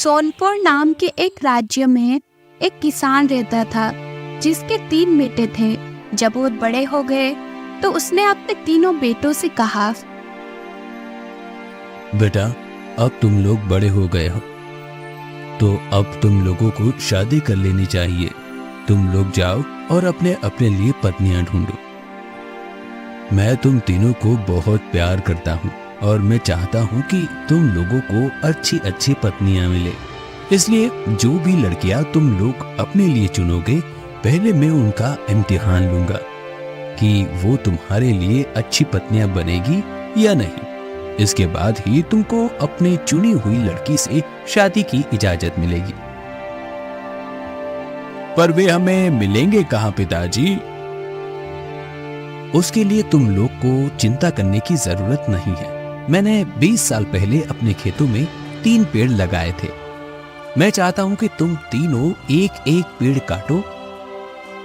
सोनपुर नाम के एक राज्य में एक किसान रहता था जिसके 3 बेटे थे। जब वो बड़े हो गए तो उसने अपने तीनों बेटों से कहा, बेटा, अब तुम लोग बड़े हो गए हो तो अब तुम लोगों को शादी कर लेनी चाहिए। तुम लोग जाओ और अपने अपने लिए पत्नियां ढूंढो। मैं तुम तीनों को बहुत प्यार करता हूँ और मैं चाहता हूँ कि तुम लोगों को अच्छी अच्छी पत्नियां मिले। इसलिए जो भी लड़कियां तुम लोग अपने लिए चुनोगे, पहले मैं उनका इम्तिहान लूंगा कि वो तुम्हारे लिए अच्छी पत्नियां बनेगी या नहीं। इसके बाद ही तुमको अपनी चुनी हुई लड़की से शादी की इजाजत मिलेगी। पर वे हमें मिलेंगे कहाँ पिताजी? उसके लिए तुम लोग को चिंता करने की जरूरत नहीं है। मैंने 20 साल पहले अपने खेतों में 3 पेड़ लगाए थे। मैं चाहता हूं कि तुम तीनों एक एक पेड़ काटो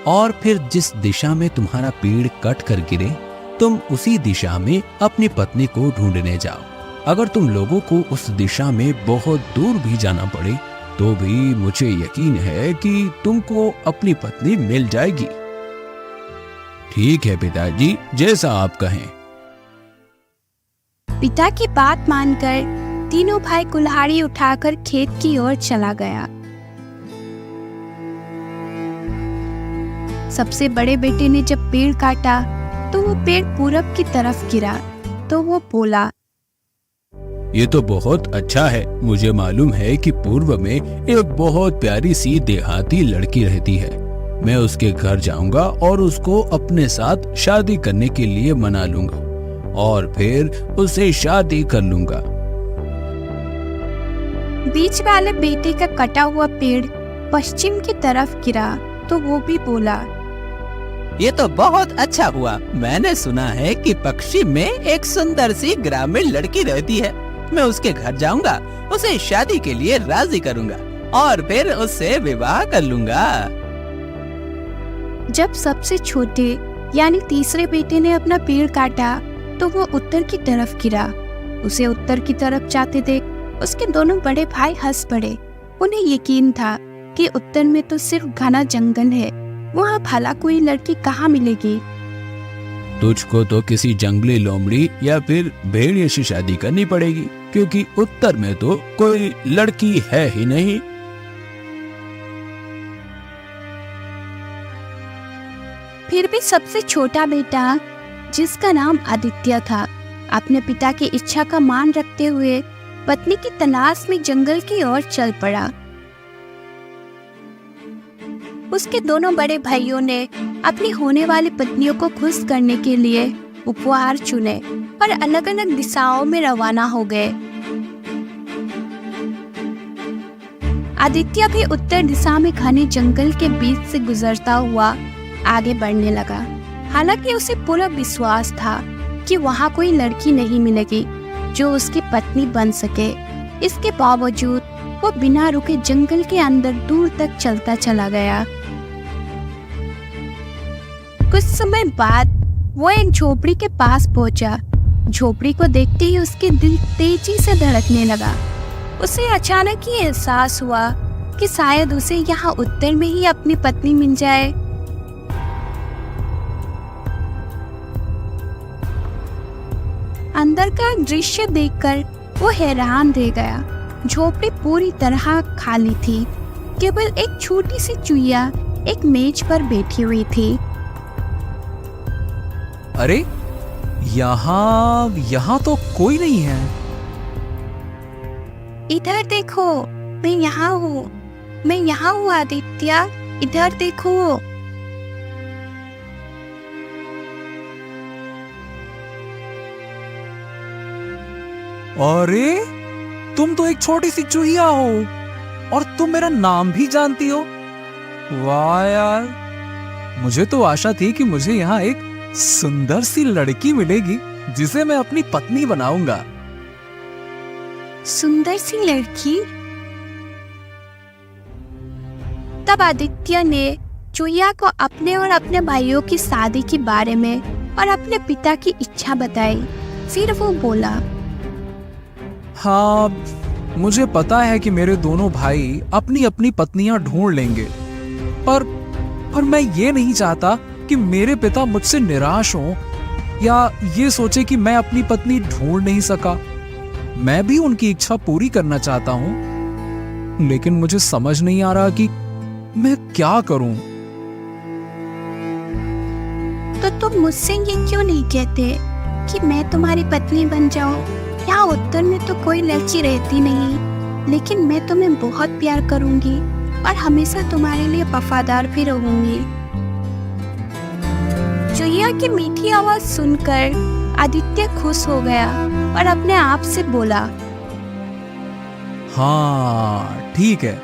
और फिर जिस दिशा में तुम्हारा पेड़ कट कर गिरे, तुम उसी दिशा में अपनी पत्नी को ढूंढने जाओ। अगर तुम लोगों को उस दिशा में बहुत दूर भी जाना पड़े तो भी मुझे यकीन है कि तुमको अपनी पत्नी मिल जाएगी। ठीक है पिताजी, जैसा आप कहें। पिता की बात मानकर तीनों भाई कुल्हाड़ी उठाकर खेत की ओर चला गया। सबसे बड़े बेटे ने जब पेड़ काटा तो वो पेड़ पूरब की तरफ गिरा तो वो बोला, ये तो बहुत अच्छा है। मुझे मालूम है कि पूर्व में एक बहुत प्यारी सी देहाती लड़की रहती है। मैं उसके घर जाऊंगा और उसको अपने साथ शादी करने के लिए मना लूंगा और फिर उससे शादी कर लूंगा। बीच वाले बेटे का कटा हुआ पेड़ पश्चिम की तरफ गिरा तो वो भी बोला, ये तो बहुत अच्छा हुआ। मैंने सुना है कि पश्चिम में एक सुंदर सी ग्रामीण लड़की रहती है। मैं उसके घर जाऊंगा, उसे शादी के लिए राजी करूंगा और फिर उससे विवाह कर लूंगा। जब सबसे छोटे यानी तीसरे बेटे ने अपना पेड़ काटा तो वो उत्तर की तरफ गिरा। उसे उत्तर की तरफ जाते देख उसके दोनों बड़े भाई हंस पड़े। उन्हें यकीन था कि उत्तर में तो सिर्फ घना जंगल है, वहाँ भला कोई लड़की कहाँ मिलेगी। तुझको तो किसी जंगली लोमड़ी या फिर भेड़िए से शादी करनी पड़ेगी, क्योंकि उत्तर में तो कोई लड़की है ही नहीं। फिर भी सबसे छोटा बेटा, जिसका नाम आदित्य था, अपने पिता की इच्छा का मान रखते हुए पत्नी की तलाश में जंगल की ओर चल पड़ा। उसके दोनों बड़े भाइयों ने अपनी होने वाली पत्नियों को खुश करने के लिए उपहार चुने और अलग अलग दिशाओं में रवाना हो गए। आदित्य भी उत्तर दिशा में घने जंगल के बीच से गुजरता हुआ आगे बढ़ने लगा। हालांकि उसे पूरा विश्वास था कि वहाँ कोई लड़की नहीं मिलेगी जो उसकी पत्नी बन सके। इसके बावजूद वो बिना रुके जंगल के अंदर दूर तक चलता चला गया। कुछ समय बाद वो एक झोपड़ी के पास पहुंचा। झोपड़ी को देखते ही उसके दिल तेजी से धड़कने लगा। उसे अचानक ही एहसास हुआ कि शायद उसे यहाँ उत्तर में ही अपनी पत्नी मिल जाए। अंदर का दृश्य देखकर वो हैरान रह गया। झोपड़ी पूरी तरह खाली थी। केवल एक छोटी सी चुईया एक मेज पर बैठी हुई थी। अरे यहाँ तो कोई नहीं है। इधर देखो, मैं यहाँ हूँ आदित्य, इधर देखो। अरे तुम तो एक छोटी सी चूहिया हो और तुम मेरा नाम भी जानती हो। वाह यार, मुझे तो आशा थी कि मुझे यहाँ एक सुंदर सी लड़की मिलेगी जिसे मैं अपनी पत्नी बनाऊंगा। सुंदर सी लड़की? तब आदित्य ने चुईया को अपने और अपने भाइयों की शादी के बारे में और अपने पिता की इच्छा बताई। फिर वो बोला, हाँ, मुझे पता है कि मेरे दोनों भाई अपनी अपनी पत्नियां ढूंढ लेंगे, पर मैं ये नहीं चाहता कि मेरे पिता मुझसे निराश हों या ये सोचे कि मैं अपनी पत्नी ढूंढ नहीं सका। मैं भी उनकी इच्छा पूरी करना चाहता हूं, लेकिन मुझे समझ नहीं आ रहा कि मैं क्या करूं। तो तुम मुझसे ये क्यों नहीं कहते कि मैं तुम्हारी पत्नी बन जाऊं? यहाँ उत्तर में तो कोई लड़की रहती नहीं, लेकिन मैं तुम्हें बहुत प्यार करूंगी और हमेशा तुम्हारे लिए वफादार भी रहूंगी। चुईया की मीठी आवाज सुनकर आदित्य खुश हो गया और अपने आप से बोला, हाँ ठीक है,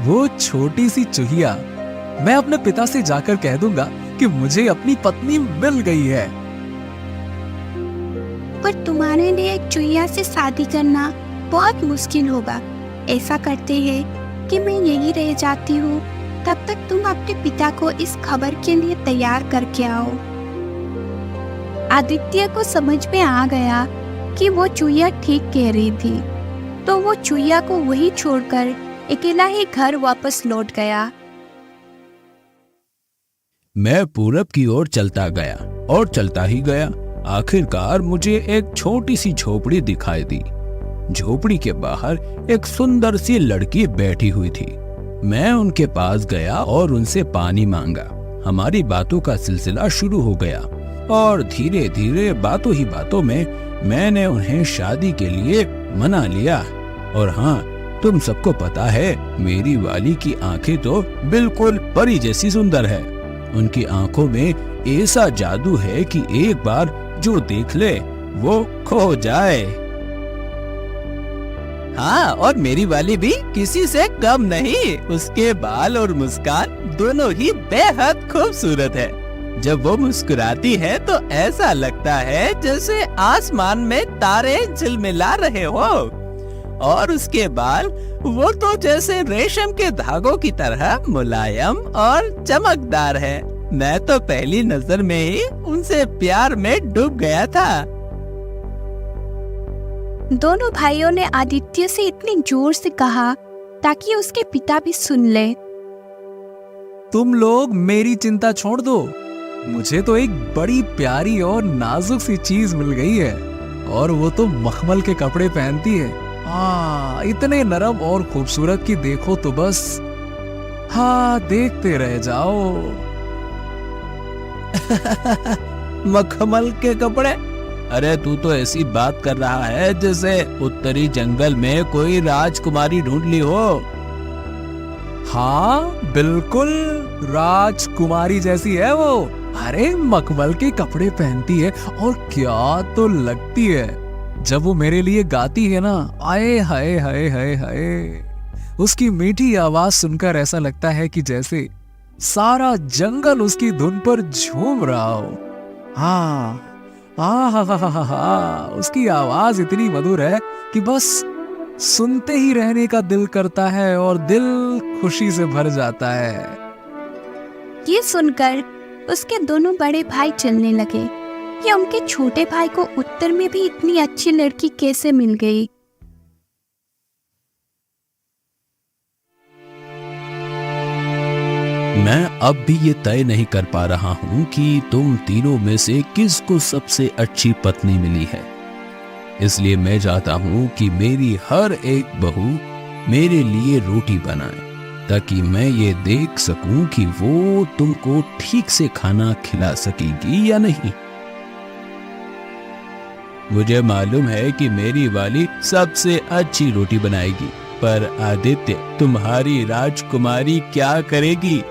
वो छोटी सी चूहिया। मैं अपने पिता से जाकर कह दूंगा कि मुझे अपनी पत्नी मिल गई है। पर तुम्हारे लिए एक चुईया से शादी करना बहुत मुश्किल होगा। ऐसा करते हैं कि मैं यही रह जाती हूँ, तब तक तुम अपने पिता को इस खबर के लिए तैयार करके आओ। आदित्य को समझ में आ गया कि वो चुईया ठीक कह रही थी, तो वो चुईया को वही छोड़कर अकेला ही घर वापस लौट गया। मैं पूरब की ओर चलता गया और चलता ही गया। आखिरकार मुझे एक छोटी सी झोपड़ी दिखाई दी। झोपड़ी के बाहर एक सुंदर सी लड़की बैठी हुई थी। मैं उनके पास गया और उनसे पानी मांगा। हमारी बातों का सिलसिला शुरू हो गया और धीरे धीरे बातों ही बातों में मैंने उन्हें शादी के लिए मना लिया। और हाँ, तुम सबको पता है, मेरी वाली की आंखें तो बिल्कुल परी जैसी सुंदर है। उनकी आंखों में ऐसा जादू है कि एक बार जो देख ले वो खो जाए। हाँ, और मेरी वाली भी किसी से कम नहीं। उसके बाल और मुस्कान दोनों ही बेहद खूबसूरत है। जब वो मुस्कुराती है तो ऐसा लगता है जैसे आसमान में तारे झिलमिला रहे हो। और उसके बाल, वो तो जैसे रेशम के धागों की तरह मुलायम और चमकदार है। मैं तो पहली नजर में ही उनसे प्यार में डूब गया था। दोनों भाइयों ने आदित्य से इतनी जोर से कहा ताकि उसके पिता भी सुन ले। तुम लोग मेरी चिंता छोड़ दो, मुझे तो एक बड़ी प्यारी और नाजुक सी चीज मिल गई है, और वो तो मखमल के कपड़े पहनती है। इतने नरम और खूबसूरत कि देखो तो बस हाँ देखते रह जाओ। मखमल के कपड़े? अरे तू तो ऐसी बात कर रहा है जैसे उत्तरी जंगल में कोई राजकुमारी ढूंढ ली हो। हाँ बिल्कुल, राजकुमारी जैसी है वो। अरे मखमल के कपड़े पहनती है और क्या तो लगती है। जब वो मेरे लिए गाती है ना, आए हाय हाय हाय हाय, उसकी मीठी आवाज सुनकर ऐसा लगता है कि जैसे सारा जंगल उसकी धुन पर झूम रहा हो। उसकी आवाज इतनी मधुर है कि बस सुनते ही रहने का दिल करता है और दिल खुशी से भर जाता है। ये सुनकर उसके दोनों बड़े भाई चलने लगे कि उनके छोटे भाई को उत्तर में भी इतनी अच्छी लड़की कैसे मिल गई। मैं अब भी ये तय नहीं कर पा रहा हूँ कि तुम तीनों में से किसको सबसे अच्छी पत्नी मिली है। इसलिए मैं चाहता हूँ कि मेरी हर एक बहू मेरे लिए रोटी बनाए, ताकि मैं ये देख सकूं कि वो तुमको ठीक से खाना खिला सकेगी या नहीं। मुझे मालूम है कि मेरी वाली सबसे अच्छी रोटी बनाएगी, पर आदित्य, तुम्हारी राजकुमारी क्या करेगी?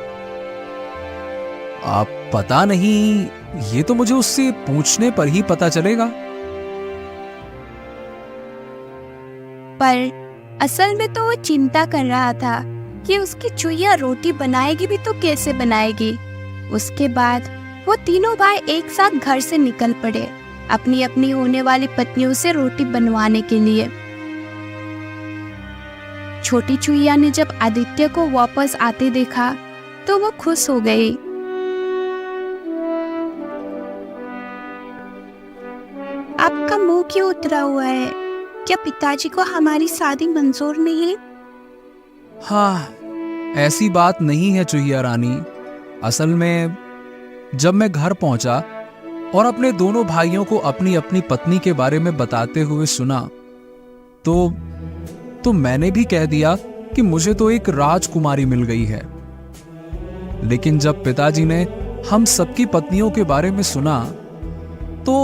आप पता नहीं, ये तो मुझे उससे पूछने पर ही पता चलेगा। पर असल में तो वो चिंता कर रहा था कि उसकी चुईया रोटी बनाएगी भी तो कैसे बनाएगी। उसके बाद वो तीनों भाई एक साथ घर से निकल पड़े अपनी अपनी होने वाली पत्नियों से रोटी बनवाने के लिए। छोटी चुईया ने जब आदित्य को वापस आते देखा तो वो खुश हो गई। आपका मुंह क्यों उतरा हुआ है? क्या पिताजी को हमारी शादी मंजूर नहीं? हाँ, ऐसी बात नहीं है चुहिया रानी। असल में जब मैं घर पहुंचा और अपने दोनों भाइयों को अपनी अपनी पत्नी के बारे में बताते हुए सुना तो मैंने भी कह दिया कि मुझे तो एक राजकुमारी मिल गई है। लेकिन जब पिताजी ने हम सबकी पत्नियों के बारे में सुना तो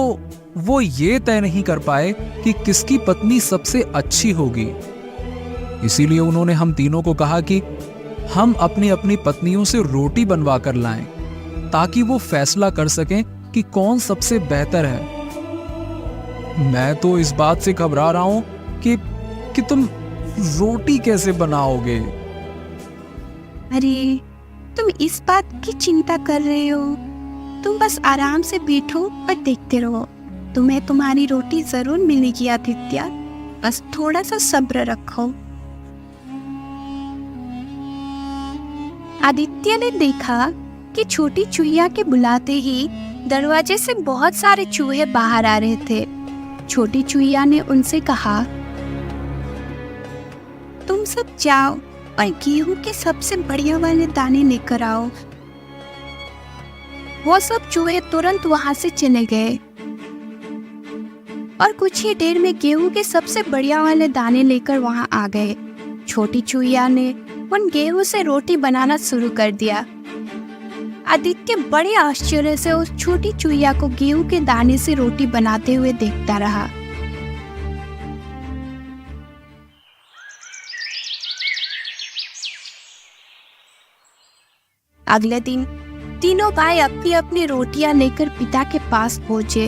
वो ये तय नहीं कर पाए कि किसकी पत्नी सबसे अच्छी होगी। इसीलिए उन्होंने हम तीनों को कहा कि हम अपनी अपनी पत्नियों से रोटी बनवा कर लाएं, ताकि वो फैसला कर सकें कि कौन सबसे बेहतर है। मैं तो इस बात से घबरा रहा हूं कि तुम रोटी कैसे बनाओगे। अरे, तुम इस बात की चिंता कर रहे हो? तुम बस आराम से बैठो और देखते रहो। तुम्हें तुम्हारी रोटी जरूर मिलेगी आदित्य, बस थोड़ा सा सब्र रखो। आदित्य ने देखा कि छोटी चूहिया के बुलाते ही दरवाजे से बहुत सारे चूहे बाहर आ रहे थे। छोटी चूहिया ने उनसे कहा, तुम सब जाओ और गेहूं के सबसे बढ़िया वाले दाने लेकर आओ। वो सब चूहे तुरंत वहां से चले गए और कुछ ही देर में गेहूं के सबसे बढ़िया वाले दाने लेकर वहां आ गए। छोटी चूहिया ने उन गेहूं से रोटी बनाना शुरू कर दिया। आदित्य बड़े आश्चर्य से उस छोटी चूहिया को गेहूं के दाने से रोटी बनाते हुए देखता रहा। अगले दिन तीनों भाई अपनी अपनी रोटियां लेकर पिता के पास पहुंचे।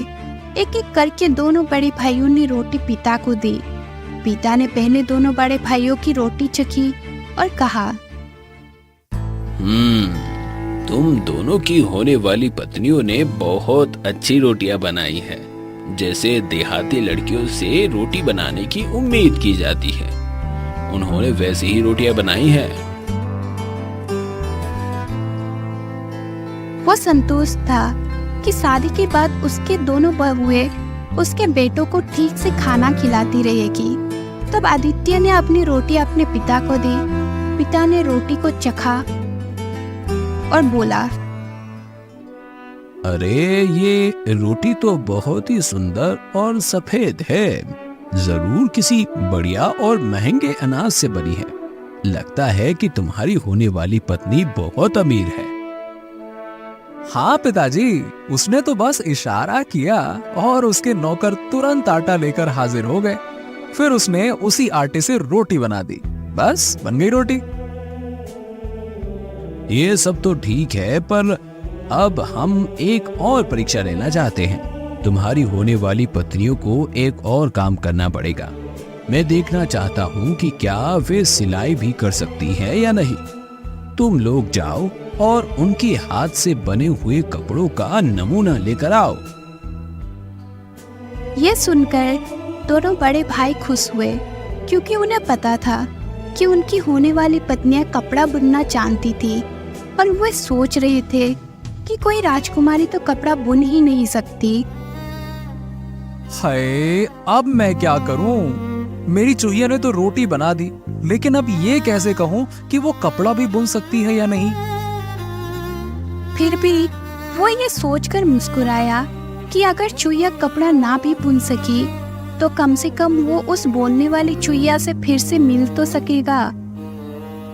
एक एक करके दोनों बड़े भाइयों ने रोटी पिता को दी। पिता ने पहले दोनों बड़े भाइयों की रोटी चखी और कहा, तुम दोनों की होने वाली पत्नियों ने बहुत अच्छी रोटियां बनाई है, जैसे देहाती लड़कियों से रोटी बनाने की उम्मीद की जाती है। उन्होंने वैसी ही रोटियां बनाई है। वो संतोष था कि शादी के बाद उसके दोनों बहुएं उसके बेटों को ठीक से खाना खिलाती रहेगी। तब आदित्य ने अपनी रोटी अपने पिता को दी। पिता ने रोटी को चखा और बोला, अरे, ये रोटी तो बहुत ही सुंदर और सफेद है। जरूर किसी बढ़िया और महंगे अनाज से बनी है। लगता है कि तुम्हारी होने वाली पत्नी बहुत अमीर है। हाँ पिताजी, उसने तो बस इशारा किया और उसके नौकर तुरंत आटा लेकर हाजिर हो गए। फिर उसने उसी आटे से रोटी बना दी। बस बन गई रोटी। ये सब तो ठीक है, पर अब हम एक और परीक्षा लेना चाहते हैं। तुम्हारी होने वाली पत्नियों को एक और काम करना पड़ेगा। मैं देखना चाहता हूँ कि क्या वे सिलाई भी कर सकती हैं या नहीं। तुम लोग जाओ और उनके हाथ से बने हुए कपड़ों का नमूना लेकर आओ। ये सुनकर दोनों बड़े भाई खुश हुए, क्योंकि उन्हें पता था कि उनकी होने वाली पत्नियां कपड़ा बुनना जानती थी। और वे सोच रहे थे कि कोई राजकुमारी तो कपड़ा बुन ही नहीं सकती। हाय, अब मैं क्या करूं? मेरी चूहिया ने तो रोटी बना दी, लेकिन अब ये कैसे कहूं कि वो कपड़ा भी बुन सकती है या नहीं। फिर भी वो ये सोचकर मुस्कुराया कि अगर चूहिया कपड़ा ना भी बुन सकी तो कम से कम वो उस बोलने वाली चूहिया से फिर से मिल तो सकेगा।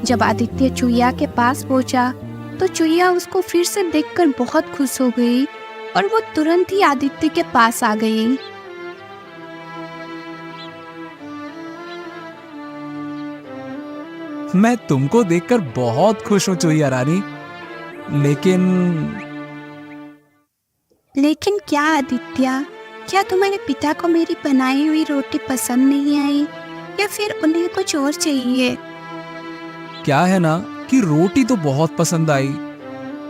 जब आदित्य चूहिया के पास पहुंचा तो चूहिया उसको फिर से देखकर बहुत खुश हो गई और वो तुरंत ही आदित्य के पास आ गई। मैं तुमको देखकर बहुत खुश हूँ चूहिया रानी, लेकिन क्या आदित्य, क्या तुम्हारे पिता को मेरी बनाई हुई रोटी पसंद नहीं आई या फिर उन्हें कुछ और चाहिए? क्या है ना कि रोटी तो बहुत पसंद आई,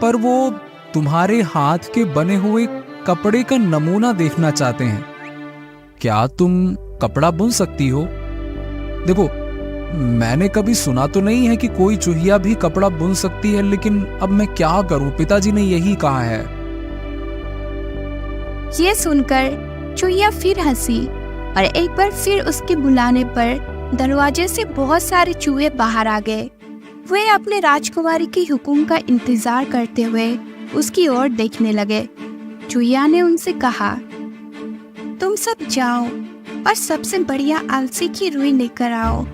पर वो तुम्हारे हाथ के बने हुए कपड़े का नमूना देखना चाहते हैं। क्या तुम कपड़ा बुन सकती हो? देखो, मैंने कभी सुना तो नहीं है कि कोई चूहिया भी कपड़ा बुन सकती है, लेकिन अब मैं क्या करूं? पिताजी ने यही कहा है। ये सुनकर चूहिया फिर हंसी और एक बार फिर उसके बुलाने पर दरवाजे से बहुत सारे चूहे बाहर आ गए। वे अपने राजकुमारी के हुक्म का इंतजार करते हुए उसकी ओर देखने लगे। चूहिया ने उनसे कहा, तुम सब जाओ और सबसे बढ़िया आलसी की रुई लेकर आओ।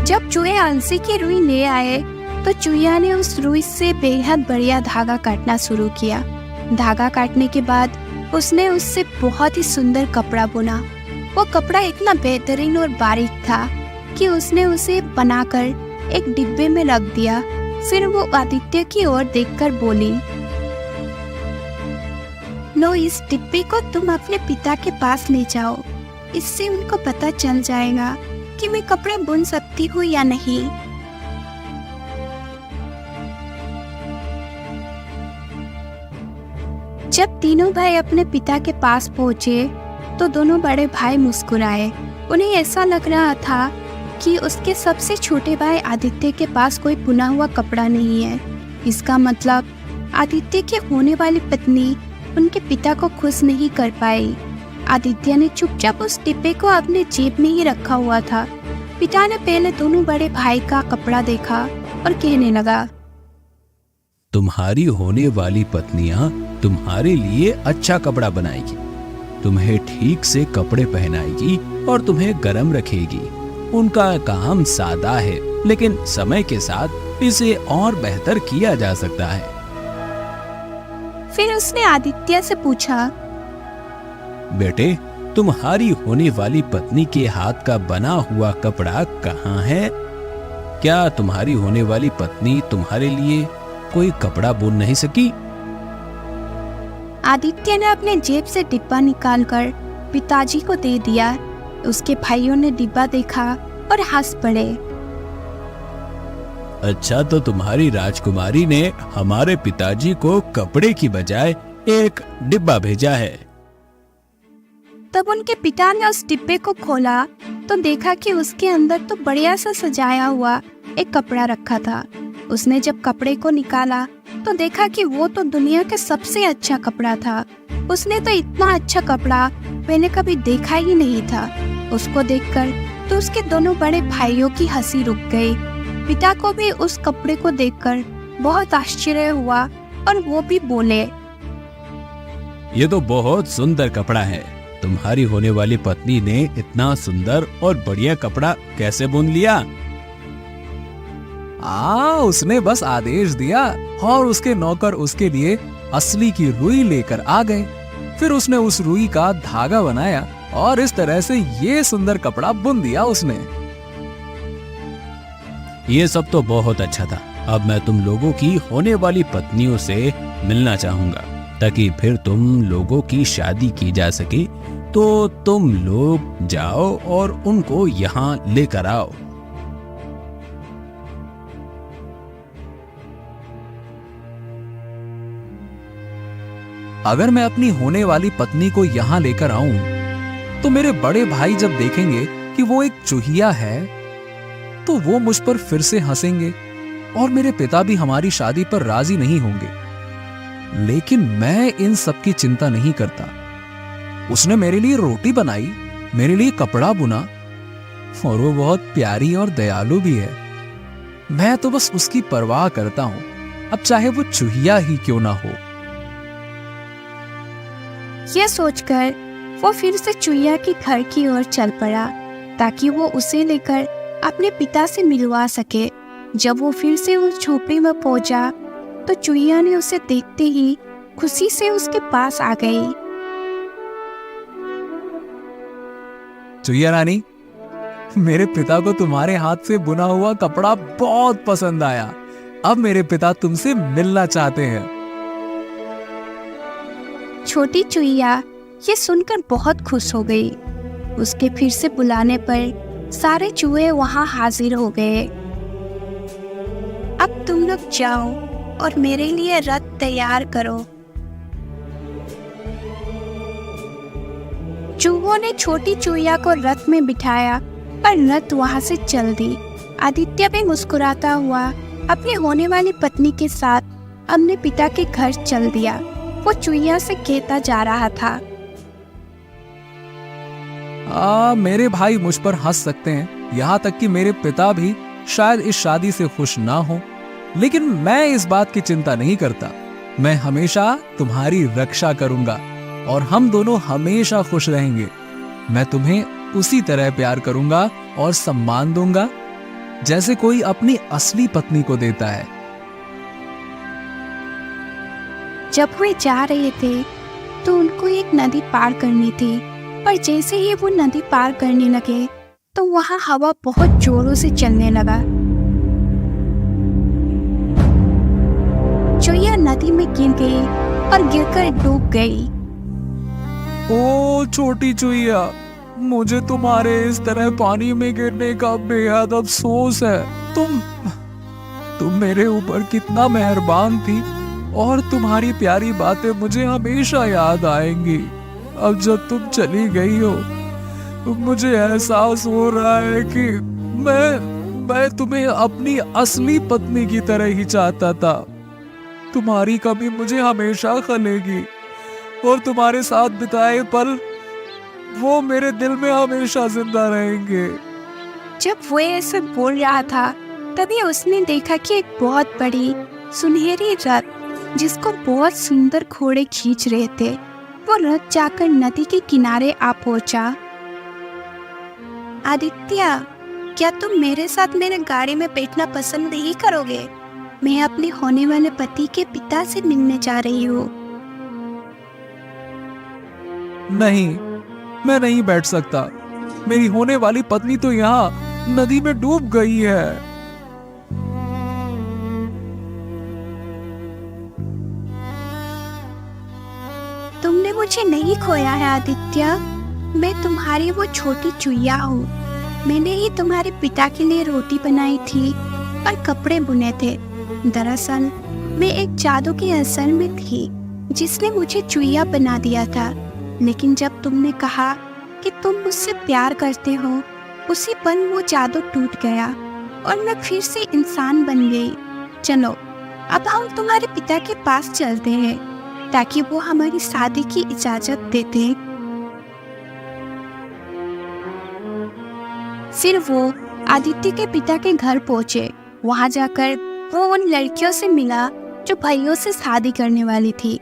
जब चूहे आलसी की रुई ले आए तो चूहिया ने उस रुई से बेहद बढ़िया धागा काटना शुरू किया। धागा काटने के बाद उसने उससे बहुत ही सुंदर कपड़ा बुना। वो कपड़ा इतना बेहतरीन और बारीक था कि उसने उसे बनाकर एक डिब्बे में रख दिया। फिर वो आदित्य की ओर देखकर बोली, लो, इस डिब्बे को तुम अपने पिता के पास ले जाओ। इससे उनको पता चल जाएगा कि मैं कपड़े बुन सकती हूँ या नहीं। जब तीनों भाई अपने पिता के पास पहुंचे तो दोनों बड़े भाई मुस्कुराए। उन्हें ऐसा लग रहा था कि उसके सबसे छोटे भाई आदित्य के पास कोई बुना हुआ कपड़ा नहीं है। इसका मतलब आदित्य की होने वाली पत्नी उनके पिता को खुश नहीं कर पाई। आदित्य ने चुपचाप उस डिब्बे को अपने जेब में ही रखा हुआ था। पिता ने पहले दोनों बड़े भाई का कपड़ा देखा और कहने लगा, तुम्हारी होने वाली पत्नियां तुम्हारे लिए अच्छा कपड़ा बनाएगी, तुम्हें ठीक से कपड़े पहनाएगी और तुम्हें गर्म रखेगी। उनका काम सादा है, लेकिन समय के साथ इसे और बेहतर किया जा सकता है। फिर उसने आदित्य से पूछा, बेटे, तुम्हारी होने वाली पत्नी के हाथ का बना हुआ कपड़ा कहाँ है? क्या तुम्हारी होने वाली पत्नी तुम्हारे लिए कोई कपड़ा बुन नहीं सकी? आदित्य ने अपने जेब से डिब्बा निकालकर पिताजी को दे दिया। उसके भाइयों ने डिब्बा देखा और हंस पड़े। अच्छा, तो तुम्हारी राजकुमारी ने हमारे पिताजी को कपड़े की बजाय एक डिब्बा भेजा है। तब उनके पिता ने उस डिब्बे को खोला तो देखा कि उसके अंदर तो बढ़िया सा सजाया हुआ एक कपड़ा रखा था। उसने जब कपड़े को निकाला तो देखा कि वो तो दुनिया के सबसे अच्छा कपड़ा था। उसने तो इतना अच्छा कपड़ा पहले कभी देखा ही नहीं था। उसको देखकर तो उसके दोनों बड़े भाइयों की हंसी रुक गई। पिता को भी उस कपड़े को देखकर बहुत आश्चर्य हुआ और वो भी बोले, ये तो बहुत सुंदर कपड़ा है। तुम्हारी होने वाली पत्नी ने इतना सुंदर और बढ़िया कपड़ा कैसे बुन लिया? उसने बस आदेश दिया और उसके नौकर उसके लिए असली की रुई लेकर आ गए। फिर उसने उस रुई का धागा बनाया और इस तरह से ये सुंदर कपड़ा बुन दिया उसने। ये सब तो बहुत अच्छा था। अब मैं तुम लोगों की होने वाली पत्नियों से मिलना चाहूंगा, ताकि फिर तुम लोगों की शादी की जा सके। तो तुम लोग जाओ और उनको यहाँ लेकर आओ। अगर मैं अपनी होने वाली पत्नी को यहाँ लेकर आऊं तो मेरे बड़े भाई जब देखेंगे कि वो एक चूहिया है तो वो मुझ पर फिर से हंसेंगे और मेरे पिता भी हमारी शादी पर राजी नहीं होंगे। लेकिन मैं इन सब की चिंता नहीं करता। उसने मेरे लिए रोटी बनाई, मेरे लिए कपड़ा बुना और वो बहुत प्यारी और दयालु भी है। मैं तो बस उसकी परवाह करता हूं, अब चाहे वो चूहिया ही क्यों ना हो। यह सोचकर वो फिर से चूहिया के घर की ओर चल पड़ा ताकि वो उसे लेकर अपने पिता से मिलवा सके। जब वो फिर से उस झोपड़ी में पहुंचा तो चूहिया ने उसे देखते ही खुशी से उसके पास आ गई। चूहिया रानी, मेरे पिता को तुम्हारे हाथ से बुना हुआ कपड़ा बहुत पसंद आया। अब मेरे पिता तुमसे मिलना चाहते हैं। छोटी चूहिया ये सुनकर बहुत खुश हो गई। उसके फिर से बुलाने पर सारे चूहे वहां हाजिर हो गए। अब तुम लोग जाओ और मेरे लिए रथ तैयार करो। चूहों ने छोटी चूहिया को रथ में बिठाया और रथ वहां से चल दी। आदित्य भी मुस्कुराता हुआ अपनी होने वाली पत्नी के साथ अपने पिता के घर चल दिया। वो चुईया से कहता जा रहा था, मेरे भाई मुझ पर हंस सकते हैं, यहाँ तक कि मेरे पिता भी शायद इस शादी से खुश ना हो, लेकिन मैं इस बात की चिंता नहीं करता। मैं हमेशा तुम्हारी रक्षा करूंगा और हम दोनों हमेशा खुश रहेंगे। मैं तुम्हें उसी तरह प्यार करूंगा और सम्मान दूंगा जैसे कोई अपनी असली पत्नी को देता है। जब वे जा रहे थे तो उनको एक नदी पार करनी थी, पर जैसे ही वो नदी पार करने लगे तो वहां हवा बहुत जोरों से चलने लगा। चुईया नदी में गिर गई और गिरकर डूब गई। ओ छोटी चुईया, मुझे तुम्हारे इस तरह पानी में गिरने का बेहद अफसोस है। तुम मेरे ऊपर कितना मेहरबान थी और तुम्हारी प्यारी बातें मुझे हमेशा याद आएंगी। अब जब तुम चली गई हो मुझे एहसास हो रहा है कि मैं तुम्हें अपनी असली पत्नी की तरह ही चाहता था। तुम्हारी कमी मुझे हमेशा खलेगी और तुम्हारे साथ बिताए पल वो मेरे दिल में हमेशा जिंदा रहेंगे। जब वो ऐसे बोल रहा था तभी उसने देखा कि एक बहुत बड़ी सुनहरी रथ जिसको बहुत सुंदर घोड़े खींच रहे थे, वो रथ जाकर नदी के किनारे आ पहुंचा। आदित्य, क्या तुम मेरे साथ मेरे गाड़ी में बैठना पसंद नहीं करोगे? मैं अपने होने वाले पति के पिता से मिलने जा रही हूँ। नहीं, मैं नहीं बैठ सकता। मेरी होने वाली पत्नी तो यहाँ नदी में डूब गई है। तुमने मुझे नहीं खोया है आदित्य। मैं तुम्हारी वो छोटी चुईया हूँ। मैंने ही तुम्हारे पिता के लिए रोटी बनाई थी और कपड़े बुने थे। दरअसल मैं एक जादू के असर में थी जिसने मुझे चुईया बना दिया था, लेकिन जब तुमने कहा कि तुम मुझसे प्यार करते हो, उसी पल वो जादू टूट गया और मैं फिर से इंसान बन गई। चलो अब हम तुम्हारे पिता के पास चलते हैं ताकि वो हमारी शादी की इजाजत देते। फिर वो आदित्य के पिता के घर पहुंचे। वहां जाकर वो उन लड़कियों से मिला जो भाइयों से शादी करने वाली थी।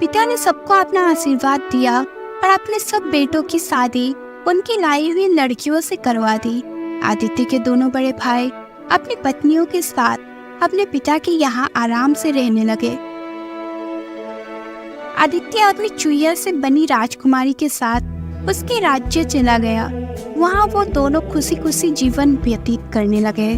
पिता ने सबको अपना आशीर्वाद दिया और अपने सब बेटों की शादी उनकी लाई हुई लड़कियों से करवा दी। आदित्य के दोनों बड़े भाई अपनी पत्नियों के साथ अपने पिता के यहाँ आराम से रहने लगे। आदित्य अपनी चुईया से बनी राजकुमारी के साथ उसके राज्य चला गया। वहाँ वो दोनों खुशी खुशी जीवन व्यतीत करने लगे।